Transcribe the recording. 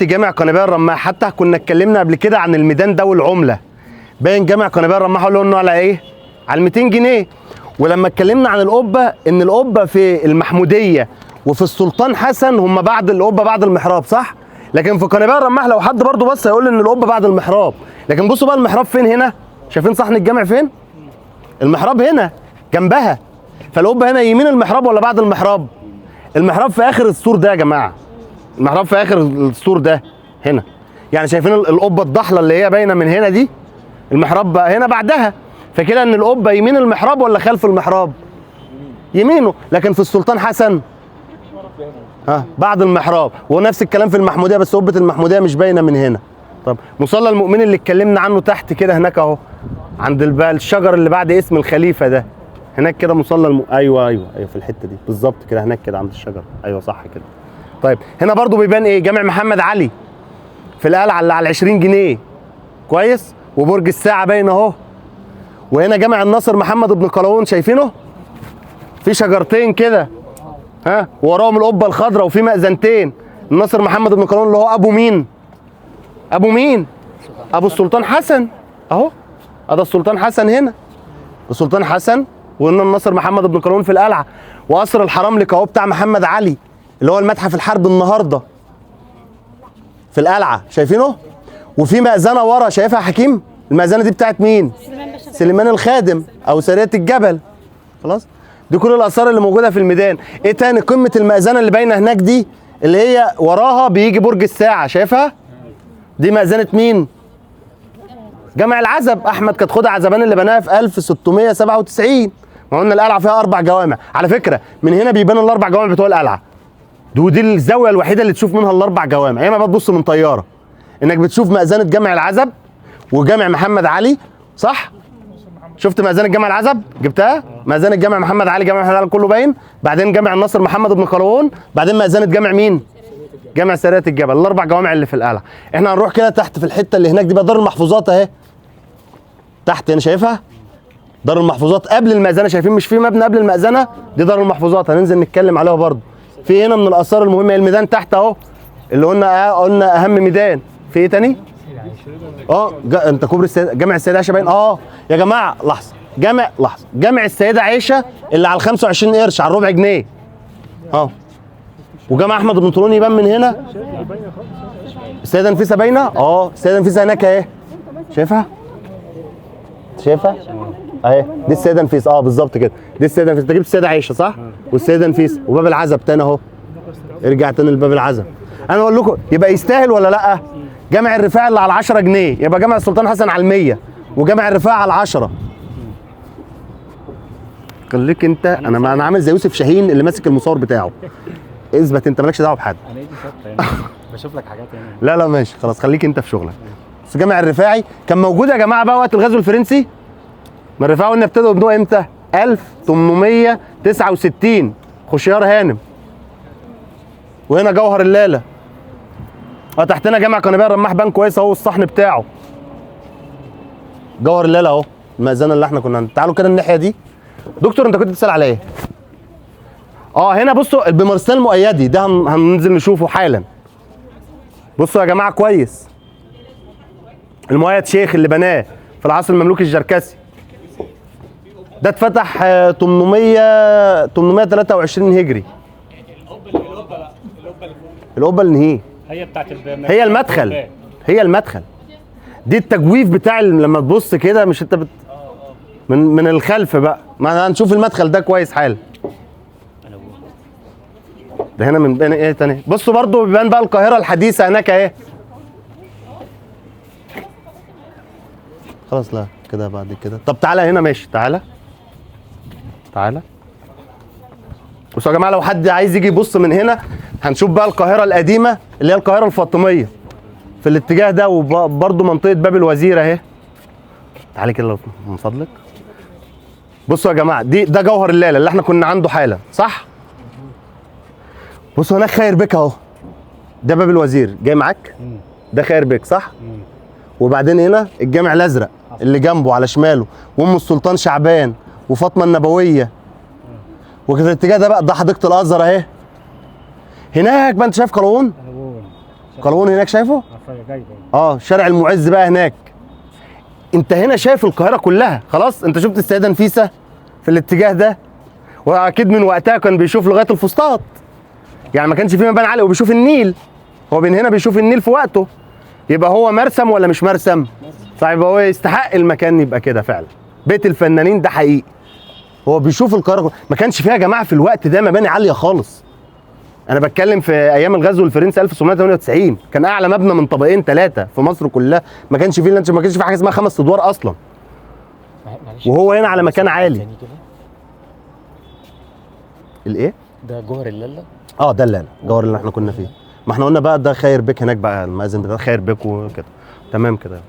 جامع قنباية الرماح. حتى كنا اتكلمنا قبل كده عن الميدان ده والعمله. باين جامع قنباية الرماح له انه على ايه؟ على 200 جنيه. ولما اتكلمنا عن القبه ان القبه في المحموديه وفي السلطان حسن هم بعد القبه بعد المحراب، صح؟ لكن في قنباية الرماح لو حد برضه بص هيقول ان القبه بعد المحراب. لكن بصوا بقى المحراب فين هنا؟ شايفين صحن الجامع فين؟ المحراب هنا جنبها. فالقبه هنا يمين المحراب ولا بعد المحراب؟ المحراب في اخر السور ده يا جماعه. المحراب في اخر السور ده هنا. يعني شايفين القبه الضحله اللي هي باينه من هنا دي؟ المحراب بقى هنا بعدها. فكده ان القبه يمين المحراب ولا خلف المحراب؟ يمينه. لكن في السلطان حسن بعد المحراب. ونفس الكلام في المحموديه، بس قبه المحموديه مش باينه من هنا. طب مصلى المؤمنين اللي اتكلمنا عنه تحت كده هناك اهو، عند الشجر اللي بعد اسم الخليفه ده هناك كده مصلى ايوه في الحته دي بالظبط كده هناك كده عند الشجر. ايوه صح كده. طيب هنا برضو بيبان ايه؟ جامع محمد علي في القلعه اللي على 20 جنيه. كويس. وبرج الساعه باين اهو. وهنا جامع الناصر محمد بن قلاوون، شايفينه؟ في شجرتين كده وراهم القبه الخضراء وفي مأذنتين. الناصر محمد بن قلاوون اللي هو ابو مين؟ ابو مين؟ ابو السلطان حسن اهو. ده السلطان حسن هنا. السلطان حسن وهنا الناصر محمد بن قلاوون في القلعه. وقصر الحرملك اهو بتاع محمد علي اللي هو المتحف الحرب النهارده في القلعه، شايفينه؟ وفي مأذنه ورا، شايفها يا حكيم؟ المأذنه دي بتاعت مين؟ سليمان الخادم او سريه الجبل. خلاص؟ دي كل الاثار اللي موجوده في الميدان. ايه تاني؟ قمه المأذنه اللي باينه هناك دي اللي هي وراها بيجي برج الساعه، شايفها؟ دي مأذنه مين؟ جامع العزب. احمد كانت خدها عزبان اللي بناها في 1697. ما قلنا القلعه فيها 4 جوامع. على فكره من هنا بيبان ال4 جوامع بتوع القلعه. ودي الزاويه الوحيده اللي تشوف منها ال4 جوامع. يا ما بتبص من طياره انك بتشوف مأذنه جامع العزب وجامع محمد علي، صح؟ شفت مأذنه جامع العزب؟ جبتها؟ مأذنه جامع محمد علي، جامع محمد علي كله باين. بعدين جامع الناصر محمد بن قلاوون. بعدين مأذنه جامع مين؟ جامع سرية الجبل. ال4 جوامع اللي في القلعه. احنا هنروح كده تحت في الحته اللي هناك دي بقى دار المحفوظات اهي. تحت هنا شايفها؟ دار المحفوظات قبل المأذنه. شايفين مش في مبنى قبل المأذنه؟ دي دار المحفوظات، هننزل نتكلم عليها برضه. في هنا من الاثار المهمه الميدان تحت اهو اللي قلنا اهم ميدان. في ايه تاني؟ انت كوبري جامع السيده عائشه باين. يا جماعه لحظه. جامع السيده عائشه اللي على 25 قرش على ربع جنيه. وجامع احمد بن طولون يبان من هنا. السيده نفيسه باينه. السيده نفيسه هناك اهي. شايفها؟ اهي دي السيده نفيسه. بالظبط كده دي السيده نفيسه. انت جبت السيده عائشه صح؟ والسيده نفيسه وباب العزب تاني اهو. ارجع تاني لباب العزب. انا اقول لكم يبقى يستاهل ولا لا؟ جامع الرفاعي اللي على 10 جنيه يبقى جامع السلطان حسن على 100 وجامع الرفاعي على 10. خليك انت. انا عامل زي يوسف شاهين اللي ماسك المصور بتاعه. اثبت انت مالكش دعوه بحد. انا ايدي ثابته يعني بشوف لك حاجات يعني. لا ماشي خلاص خليك انت في شغلك. بس جامع الرفاعي كان موجود يا جماعه بقى وقت الغزو الفرنسي. ما الرفاعي قلنا ابتدوا يبنوه امتى؟ 1869 خشيار هانم. وهنا جوهر اللالة. تحتنا جامع قنباية الرماح بان كويس اهو الصحن بتاعه. جوهر اللالة اهو المأذنة اللي احنا كنا. تعالوا كده الناحية دي. دكتور انت كنت بتسأل على ايه؟ هنا بصوا البمارسيل المؤيدي ده هننزل نشوفه حالا. بصوا يا جماعة كويس. المؤيد شيخ اللي بناه في العصر المملوكي الجركسي. ده اتفتح 823 هجري. القبه اللي هي بتاعت هي المدخل. هي المدخل. دي التجويف بتاع لما تبص كده مش انت من الخلف بقى. ما هنشوف المدخل ده كويس حال. ده هنا من بين ايه تاني؟ بصوا برضو بيبان بقى القاهره الحديثه هناك اهي. خلاص لا كده بعد كده. طب تعالى هنا ماشي. تعالى بصوا يا جماعه لو حد عايز يجي يبص من هنا هنشوف بقى القاهره القديمه اللي هي القاهره الفاطميه في الاتجاه ده. وبرده منطقه باب الوزير اهي. تعالي كده من فضلك. بصوا يا جماعه ده جوهر اللالة اللي احنا كنا عنده حالا، صح؟ بصوا هناك خير بك اهو. ده باب الوزير جاي معاك. ده خير بك صح؟ وبعدين هنا الجامع الازرق اللي جنبه على شماله وام السلطان شعبان وفاطمه النبويه. وفي الاتجاه ده بقى ده حديقه الازهر اهي. هناك بقى انت شايف قلاوون؟ قلاوون هناك شايفه؟ جاي شارع المعز بقى هناك. انت هنا شايف القاهره كلها خلاص. انت شفت السيده نفيسه في الاتجاه ده، واكيد من وقتها كان بيشوف لغايه الفسطاط، يعني ما كانش فيه مباني عاليه وبيشوف النيل. هو من هنا بيشوف النيل في وقته. يبقى هو مرسم ولا مش مرسم؟ طيب هو يستحق المكان يبقى كده فعلا. بيت الفنانين ده حقيقي. هو بيشوف القاهره، ما كانش فيها يا جماعه في الوقت ده مباني عاليه خالص. انا بتكلم في ايام الغزو الفرنسي 1798 كان اعلى مبنى من طابقين ثلاثه في مصر كلها. ما كانش فيه ما كانش فيه حاجه اسمها 5 ادوار اصلا. وهو هنا على مكان عالي. الايه؟ ده جوهر اللالة. ده اللالة جوهر اللي احنا كنا فيه. ما احنا قلنا بقى ده خير بك هناك بقى، المأذن بتاع خير بك وكده. تمام كده.